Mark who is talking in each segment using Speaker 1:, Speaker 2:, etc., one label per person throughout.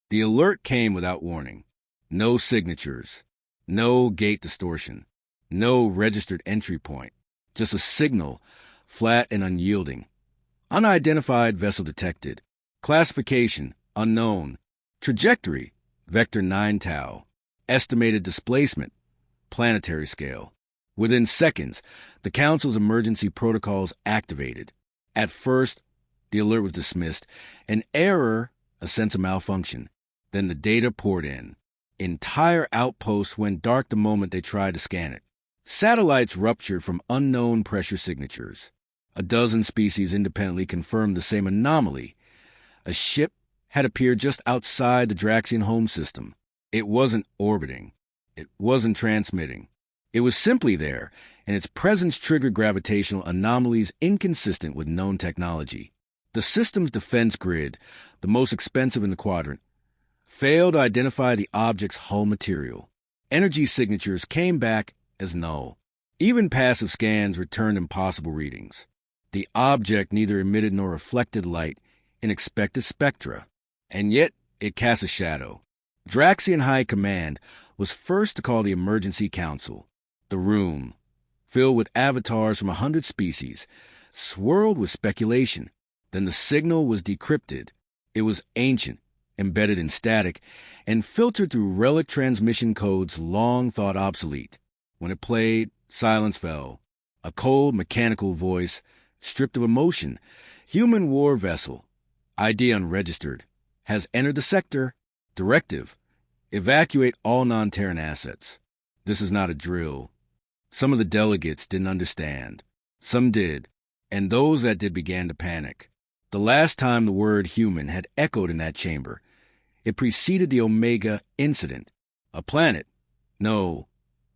Speaker 1: The alert came without warning. No signatures, no gate distortion, no registered entry point, just a signal, flat and unyielding. Unidentified vessel detected. Classification, unknown. Trajectory, vector 9 tau. Estimated displacement, planetary scale. Within seconds, the Council's emergency protocols activated. At first, the alert was dismissed. An error, a sense of malfunction. Then the data poured in. Entire outposts went dark the moment they tried to scan it. Satellites ruptured from unknown pressure signatures. A dozen species independently confirmed the same anomaly. A ship had appeared just outside the Draxian home system. It wasn't orbiting. It wasn't transmitting. It was simply there, and its presence triggered gravitational anomalies inconsistent with known technology. The system's defense grid, the most expensive in the quadrant, failed to identify the object's hull material. Energy signatures came back as null. Even passive scans returned impossible readings. The object neither emitted nor reflected light in expected spectra, and yet it cast a shadow. Draxian High Command was first to call the Emergency Council. The room, filled with avatars from 100 species, swirled with speculation. Then the signal was decrypted. It was ancient, embedded in static, and filtered through relic transmission codes long thought obsolete. When it played, silence fell. A cold, mechanical voice, stripped of emotion. Human war vessel. ID unregistered. Has entered the sector. Directive. Evacuate all non-Terran assets. This is not a drill. Some of the delegates didn't understand. Some did, and those that did began to panic. The last time the word human had echoed in that chamber, it preceded the Omega incident. A planet, no,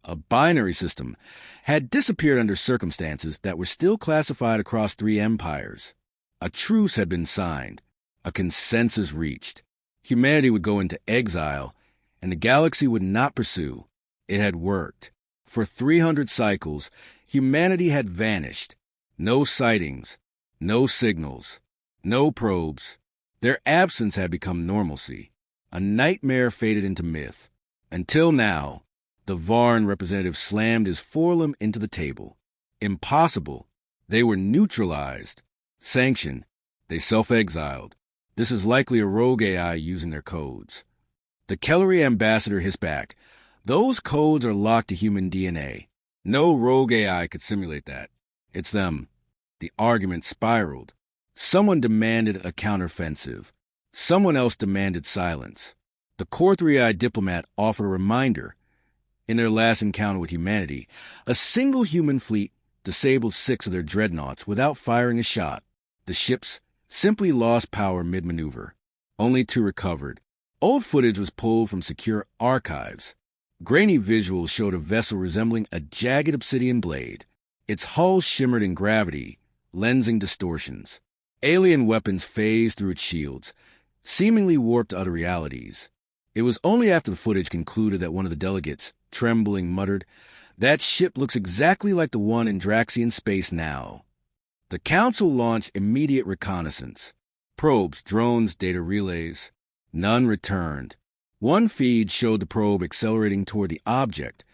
Speaker 1: a binary system, had disappeared under circumstances that were still classified across 3 empires. A truce had been signed, a consensus reached. Humanity would go into exile, and the galaxy would not pursue. It had worked. For 300 cycles, humanity had vanished. No sightings, no signals, no probes. Their absence had become normalcy. A nightmare faded into myth. Until now, the Varn representative slammed his forelimb into the table. Impossible. They were neutralized. Sanctioned. They self-exiled. This is likely a rogue AI using their codes. The Kellery ambassador hissed back. Those codes are locked to human DNA. No rogue AI could simulate that. It's them. The argument spiraled. Someone demanded a counteroffensive. Someone else demanded silence. The Core 3I diplomat offered a reminder. In their last encounter with humanity, a single human fleet disabled 6 of their dreadnoughts without firing a shot. The ships simply lost power mid-maneuver. Only 2 recovered. Old footage was pulled from secure archives. Grainy visuals showed a vessel resembling a jagged obsidian blade. Its hull shimmered in gravity, lensing distortions. Alien weapons phased through its shields, seemingly warped to other realities. It was only after the footage concluded that one of the delegates, trembling, muttered, "That ship looks exactly like the one in Draxian space now." The Council launched immediate reconnaissance. Probes, drones, data relays. None returned. One feed showed the probe accelerating toward the object,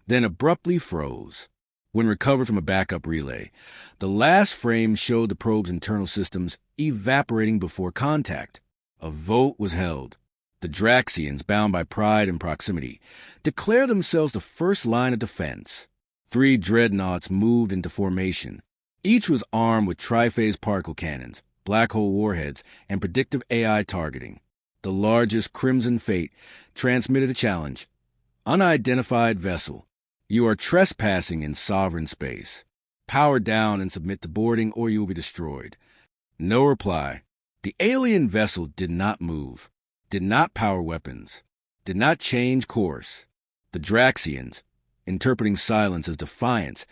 Speaker 1: then abruptly froze. When recovered from a backup relay, the last frame showed the probe's internal systems evaporating before contact. A vote was held. The Draxians, bound by pride and proximity, declared themselves the first line of defense. 3 dreadnoughts moved into formation. Each was armed with triphase particle cannons, black hole warheads, and predictive AI targeting. The largest Crimson Fate transmitted a challenge. Unidentified vessel. You are trespassing in sovereign space. Power down and submit to boarding or you will be destroyed. No reply. The alien vessel did not move, did not power weapons, did not change course. The Draxians, interpreting silence as defiance,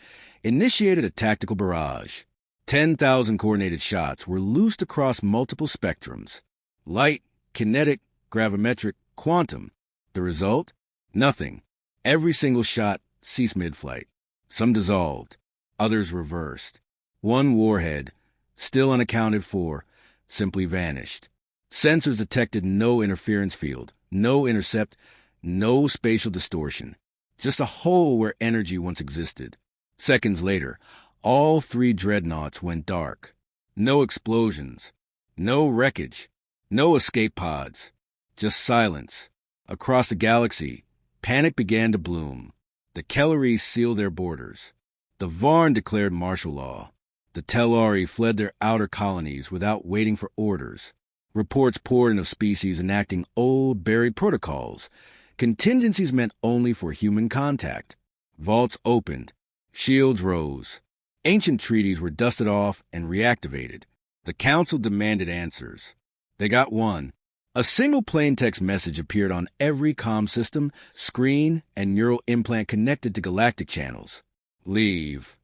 Speaker 1: initiated a tactical barrage. 10,000 coordinated shots were loosed across multiple spectrums. Light, kinetic, gravimetric, quantum. The result? Nothing. Every single shot ceased mid-flight. Some dissolved. Others reversed. One warhead, still unaccounted for, simply vanished. Sensors detected no interference field, no intercept, no spatial distortion. Just a hole where energy once existed. Seconds later, all 3 dreadnoughts went dark. No explosions, no wreckage, no escape pods. Just silence. Across the galaxy, panic began to bloom. The Kelleries sealed their borders. The Varn declared martial law. The Telari fled their outer colonies without waiting for orders. Reports poured in of species enacting old, buried protocols. Contingencies meant only for human contact. Vaults opened. Shields rose. Ancient treaties were dusted off and reactivated. The Council demanded answers. They got one. A single plaintext message appeared on every comm system, screen, and neural implant connected to galactic channels. Leave.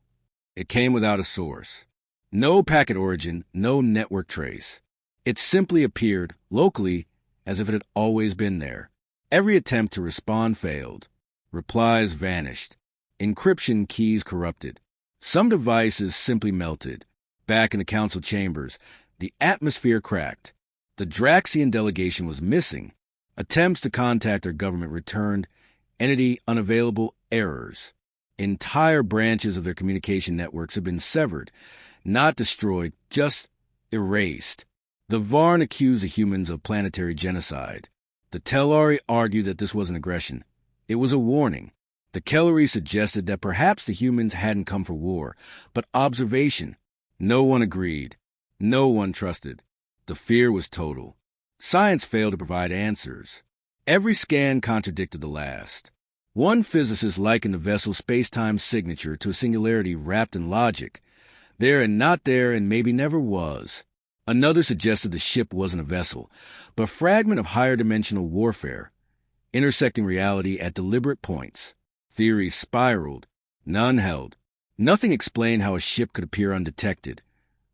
Speaker 1: It came without a source. No packet origin, no network trace. It simply appeared, locally, as if it had always been there. Every attempt to respond failed. Replies vanished. Encryption keys corrupted. Some devices simply melted. Back in the council chambers, the atmosphere cracked. The Draxian delegation was missing. Attempts to contact their government returned. Entity unavailable, errors. Entire branches of their communication networks had been severed, not destroyed, just erased. The Varn accused the humans of planetary genocide. The Telari argued that this wasn't aggression. It was a warning. The Kelleries suggested that perhaps the humans hadn't come for war, but observation. No one agreed. No one trusted. The fear was total. Science failed to provide answers. Every scan contradicted the last. One physicist likened the vessel's space-time signature to a singularity wrapped in logic. There and not there and maybe never was. Another suggested the ship wasn't a vessel, but a fragment of higher dimensional warfare, intersecting reality at deliberate points. Theories spiraled. None held. Nothing explained how a ship could appear undetected,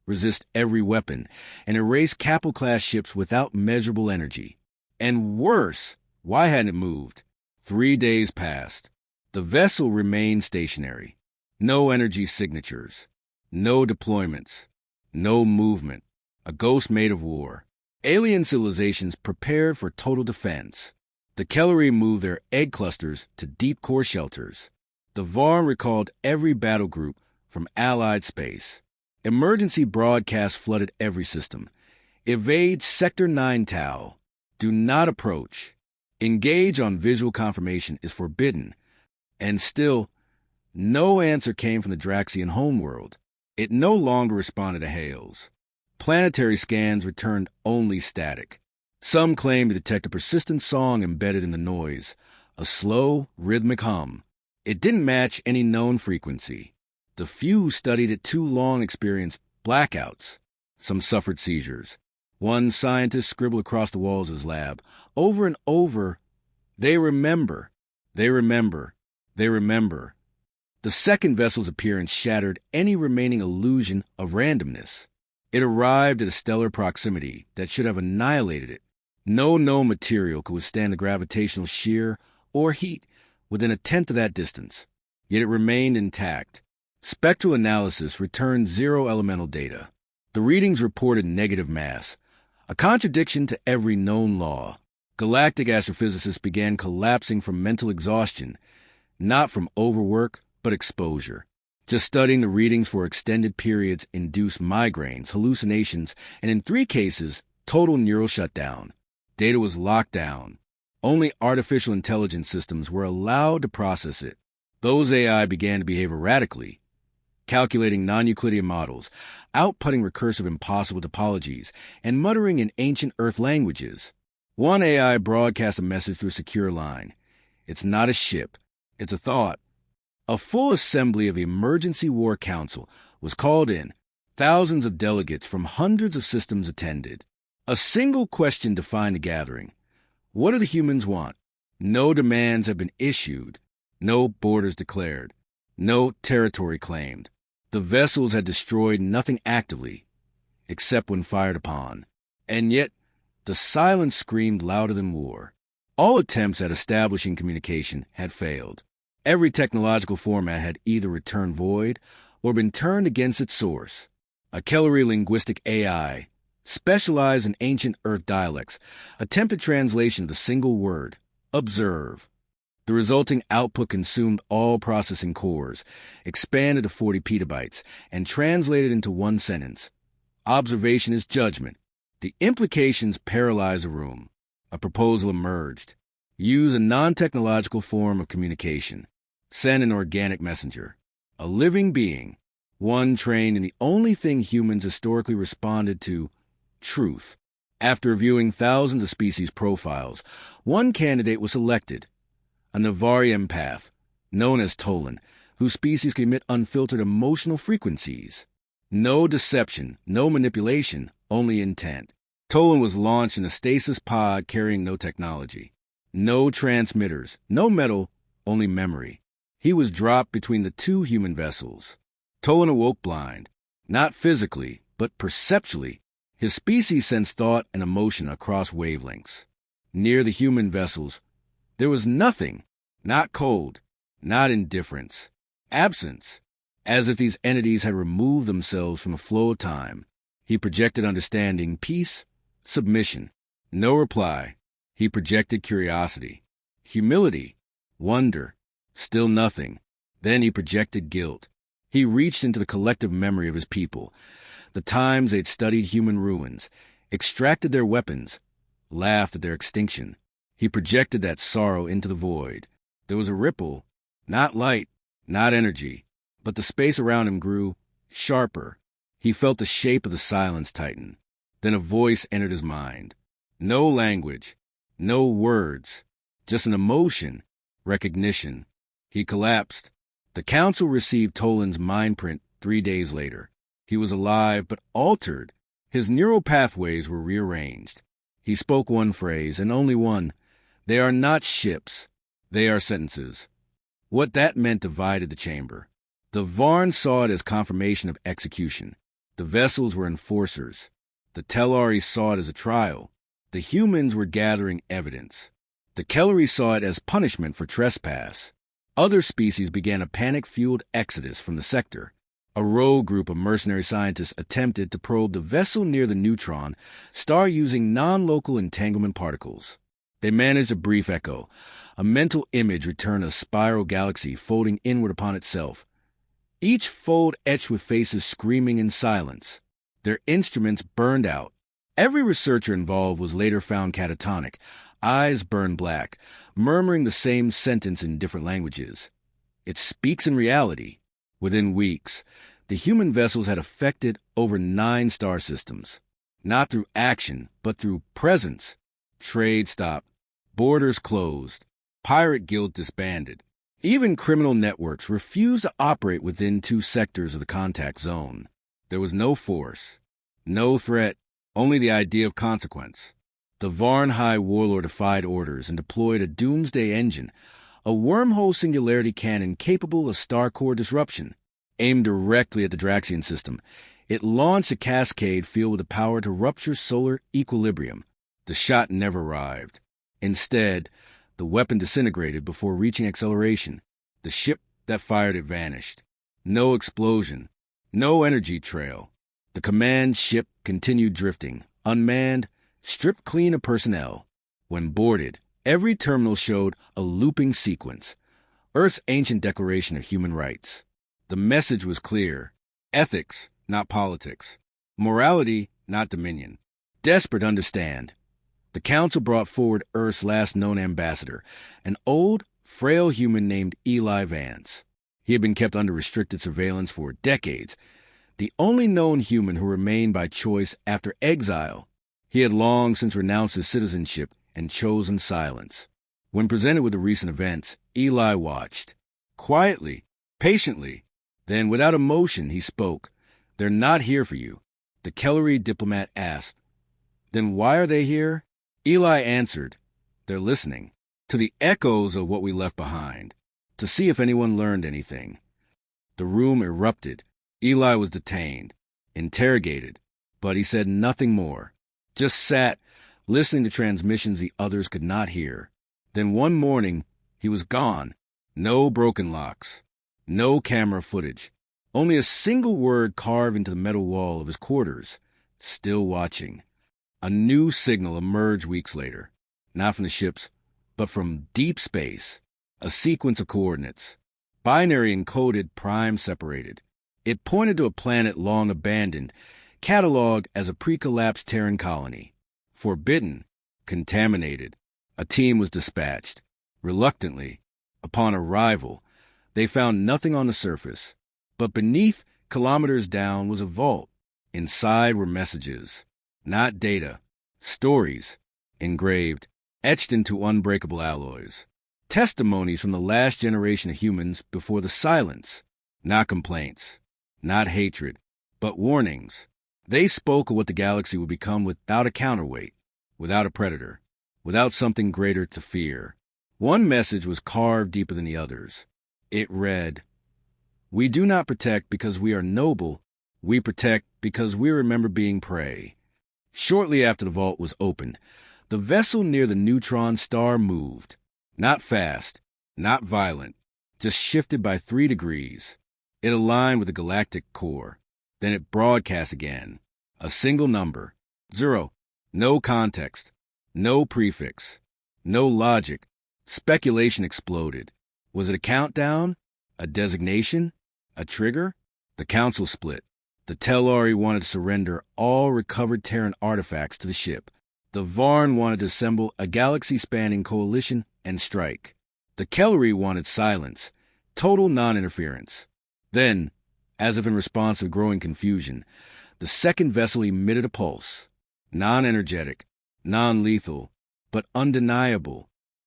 Speaker 1: resist every weapon, and erase Capel-class ships without measurable energy. And worse, why hadn't it moved? 3 days passed. The vessel remained stationary. No energy signatures. No deployments. No movement. A ghost made of war. Alien civilizations prepared for total defense. The Kellery moved their egg clusters to deep core shelters. The Varn recalled every battle group from Allied space. Emergency broadcasts flooded every system. Evade Sector 9 Tau. Do not approach. Engage on visual confirmation is forbidden. And still, no answer came from the Draxian homeworld. It no longer responded to hails. Planetary scans returned only static. Some claimed to detect a persistent song embedded in the noise, a slow, rhythmic hum. It didn't match any known frequency. The few studied it too long experienced blackouts. Some suffered seizures. One scientist scribbled across the walls of his lab, over and over, "They remember, they remember, they remember." The second vessel's appearance shattered any remaining illusion of randomness. It arrived at a stellar proximity that should have annihilated it. No known material could withstand the gravitational shear or heat within a tenth of that distance, yet it remained intact. Spectral analysis returned zero elemental data. The readings reported negative mass, a contradiction to every known law. Galactic astrophysicists began collapsing from mental exhaustion, not from overwork, but exposure. Just studying the readings for extended periods induced migraines, hallucinations, and in 3 cases, total neural shutdown. Data was locked down. Only artificial intelligence systems were allowed to process it. Those AI began to behave erratically, calculating non-Euclidean models, outputting recursive impossible topologies, and muttering in ancient Earth languages. One AI broadcast a message through a secure line. It's not a ship. It's a thought. A full assembly of the Emergency War Council was called in. Thousands of delegates from hundreds of systems attended. A single question defined the gathering. What do the humans want? No demands have been issued. No borders declared. No territory claimed. The vessels had destroyed nothing actively, except when fired upon. And yet, the silence screamed louder than war. All attempts at establishing communication had failed. Every technological format had either returned void or been turned against its source. A Kellery linguistic AI, specialized in ancient Earth dialects, attempted translation of the single word, observe. The resulting output consumed all processing cores, expanded to 40 petabytes, and translated into one sentence. Observation is judgment. The implications paralyze a room. A proposal emerged. Use a non-technological form of communication. Send an organic messenger. A living being. One trained in the only thing humans historically responded to, truth. After reviewing thousands of species profiles, one candidate was selected. A Navari empath, known as Tolan, whose species can emit unfiltered emotional frequencies. No deception, no manipulation, only intent. Tolan was launched in a stasis pod carrying no technology. No transmitters, no metal, only memory. He was dropped between the two human vessels. Tolan awoke blind, not physically, but perceptually. His species sensed thought and emotion across wavelengths. Near the human vessels, there was nothing, not cold, not indifference, absence, as if these entities had removed themselves from a flow of time. He projected understanding, peace, submission. No reply. He projected curiosity, humility, wonder, still nothing. Then he projected guilt. He reached into the collective memory of his people, the times they'd studied human ruins, extracted their weapons, laughed at their extinction. He projected that sorrow into the void. There was a ripple, not light, not energy, but the space around him grew sharper. He felt the shape of the silence tighten. Then a voice entered his mind. No language, no words, just an emotion, recognition. He collapsed. The council received Tolan's mind print 3 days later. He was alive but altered. His neural pathways were rearranged. He spoke one phrase, and only one. They are not ships. They are sentences. What that meant divided the chamber. The Varn saw it as confirmation of execution. The vessels were enforcers. The Tellari saw it as a trial. The humans were gathering evidence. The Kellery saw it as punishment for trespass. Other species began a panic-fueled exodus from the sector. A rogue group of mercenary scientists attempted to probe the vessel near the neutron star using non-local entanglement particles. They managed a brief echo. A mental image returned a spiral galaxy folding inward upon itself. Each fold etched with faces screaming in silence. Their instruments burned out. Every researcher involved was later found catatonic, eyes burned black, murmuring the same sentence in different languages. It speaks in reality. Within weeks, the human vessels had affected over 9 star systems. Not through action, but through presence. Trade stopped. Borders closed. Pirate guilds disbanded. Even criminal networks refused to operate within 2 sectors of the contact zone. There was no force, no threat, only the idea of consequence. The Varn High Warlord defied orders and deployed a doomsday engine, a wormhole singularity cannon capable of star core disruption. Aimed directly at the Draxian system, it launched a cascade filled with the power to rupture solar equilibrium. The shot never arrived. Instead, the weapon disintegrated before reaching acceleration. The ship that fired it vanished. No explosion. No energy trail. The command ship continued drifting, unmanned, stripped clean of personnel. When boarded, every terminal showed a looping sequence. Earth's ancient declaration of human rights. The message was clear. Ethics, not politics. Morality, not dominion. Desperate to understand. The council brought forward Earth's last known ambassador, an old, frail human named Eli Vance. He had been kept under restricted surveillance for decades, the only known human who remained by choice after exile. He had long since renounced his citizenship and chosen silence. When presented with the recent events, Eli watched. Quietly, patiently. Then, without emotion, he spoke. "They're not here for you." The Kellery diplomat asked, "Then why are they here?" Eli answered, "They're listening to the echoes of what we left behind, to see if anyone learned anything." The room erupted. Eli was detained, interrogated, but he said nothing more. Just sat, listening to transmissions the others could not hear. Then one morning, he was gone. No broken locks. No camera footage. Only a single word carved into the metal wall of his quarters. still watching. A new signal emerged weeks later, not from the ships, but from deep space, a sequence of coordinates, binary encoded, prime separated. It pointed to a planet long abandoned, cataloged as a pre-collapsed Terran colony. Forbidden, contaminated. A team was dispatched. Reluctantly, upon arrival, they found nothing on the surface, but beneath, kilometers down, was a vault. Inside were messages, not data, stories, engraved, etched into unbreakable alloys. Testimonies from the last generation of humans before the silence, not complaints, not hatred, but warnings. They spoke of what the galaxy would become without a counterweight, without a predator, without something greater to fear. One message was carved deeper than the others. It read, "We do not protect because we are noble. We protect because we remember being prey." Shortly after the vault was opened, the vessel near the neutron star moved. Not fast, not violent, just shifted by 3 degrees. It aligned with the galactic core. Then it broadcast again. A single number. 0. No context. No prefix. No logic. Speculation exploded. Was it a countdown? A designation? A trigger? The council split. The Tellari wanted to surrender all recovered Terran artifacts to the ship. The Varn wanted to assemble a galaxy-spanning coalition and strike. The Kellery wanted silence, total non-interference. Then, as if in response to growing confusion, the second vessel emitted a pulse. Non-energetic, non-lethal, but undeniable.